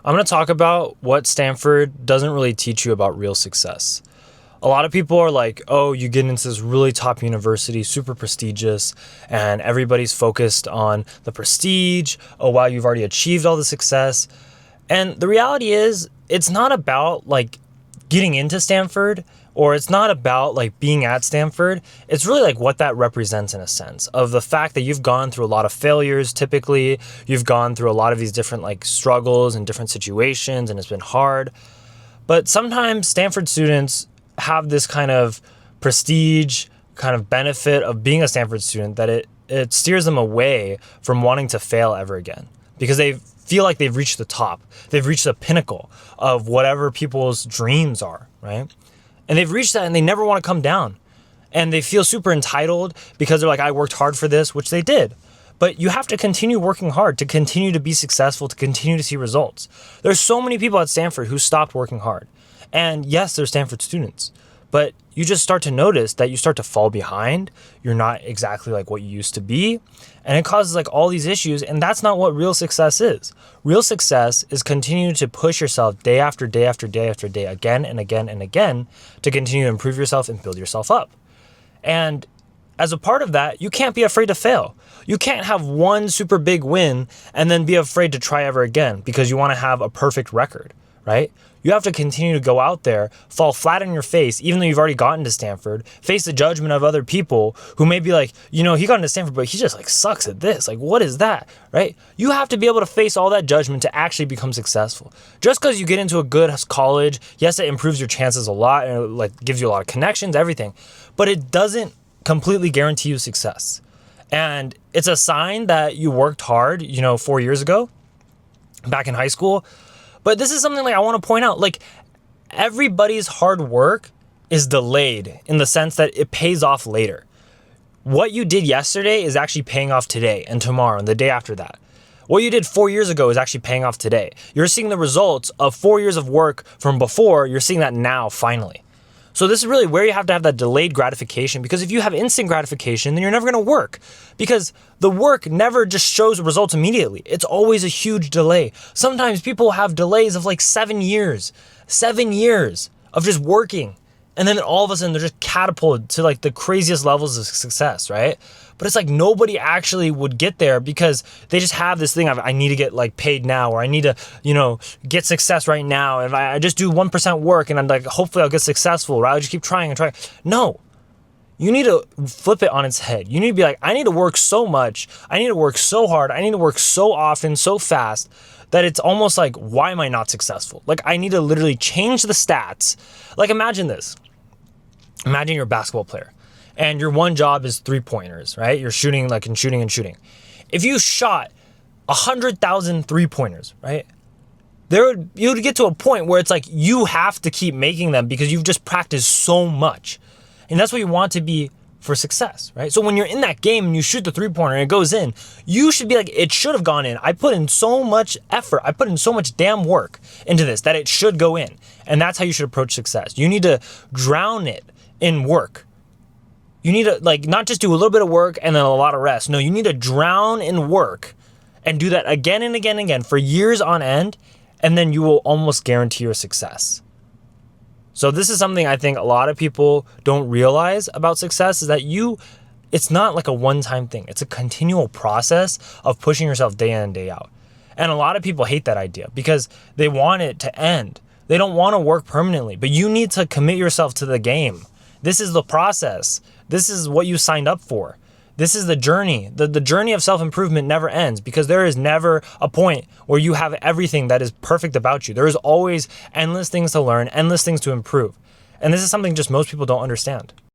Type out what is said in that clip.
I'm going to talk about what Stanford doesn't really teach you about real success. A lot of people are like, oh, you get into this really top university, super prestigious, and everybody's focused on the prestige. Oh, wow, you've already achieved all the success. And the reality is, it's not about like getting into Stanford, or it's not about like being at Stanford. It's really like what that represents in a sense of the fact that you've gone through a lot of failures. Typically, you've gone through a lot of these different like struggles and different situations, and it's been hard. But sometimes Stanford students have this kind of prestige, kind of benefit of being a Stanford student that it steers them away from wanting to fail ever again, because they feel like they've reached the top. They've reached the pinnacle of whatever people's dreams are, right? And they've reached that and they never want to come down. And they feel super entitled because they're like, I worked hard for this, which they did. But you have to continue working hard to continue to be successful, to continue to see results. There's so many people at Stanford who stopped working hard. And yes, they're Stanford students, but you just start to notice that you start to fall behind. You're not exactly like what you used to be. And it causes like all these issues. And that's not what real success is. Real success is continuing to push yourself day after day after day after day, again and again and again, to continue to improve yourself and build yourself up. And as a part of that, you can't be afraid to fail. You can't have one super big win and then be afraid to try ever again because you want to have a perfect record, right? You have to continue to go out there, fall flat on your face, even though you've already gotten to Stanford, face the judgment of other people who may be like, you know, he got into Stanford, but he just like sucks at this. Like, what is that, right? You have to be able to face all that judgment to actually become successful. Just because you get into a good college, yes, it improves your chances a lot and it like gives you a lot of connections, everything, but it doesn't completely guarantee you success. And it's a sign that you worked hard, 4 years ago, back in high school. But this is something like I want to point out, like everybody's hard work is delayed in the sense that it pays off later. What you did yesterday is actually paying off today and tomorrow and the day after that. What you did 4 years ago is actually paying off today. You're seeing the results of 4 years of work from before. You're seeing that now, finally. So this is really where you have to have that delayed gratification, because if you have instant gratification, then you're never going to work, because the work never just shows results immediately. It's always a huge delay. Sometimes people have delays of like 7 years of just working. And then all of a sudden they're just catapulted to like the craziest levels of success, right? But it's like nobody actually would get there because they just have this thing of I need to get like paid now, or I need to, get success right now. If I just do 1% work and I'm like, hopefully I'll get successful, or I'll just keep trying and trying. No, you need to flip it on its head. You need to be like, I need to work so much. I need to work so hard. I need to work so often, so fast that it's almost like, why am I not successful? Like I need to literally change the stats. Like imagine this. Imagine you're a basketball player and your one job is 3-pointers, right? You're shooting and shooting. If you shot 100,000 3-pointers, right? You would get to a point where it's like you have to keep making them because you've just practiced so much. And that's what you want to be for success, right? So when you're in that game and you shoot the 3-pointer and it goes in, you should be like, it should have gone in. I put in so much effort. I put in so much damn work into this that it should go in. And that's how you should approach success. You need to drown it in work. You need to like not just do a little bit of work and then a lot of rest. No, you need to drown in work and do that again and again and again for years on end, and then you will almost guarantee your success. So this is something I think a lot of people don't realize about success, is that it's not like a one-time thing. It's a continual process of pushing yourself day in and day out. And a lot of people hate that idea because they want it to end. They don't want to work permanently, but you need to commit yourself to the game. This is the process. This is what you signed up for. This is the journey. The journey of self-improvement never ends, because there is never a point where you have everything that is perfect about you. There is always endless things to learn, endless things to improve. And this is something just most people don't understand.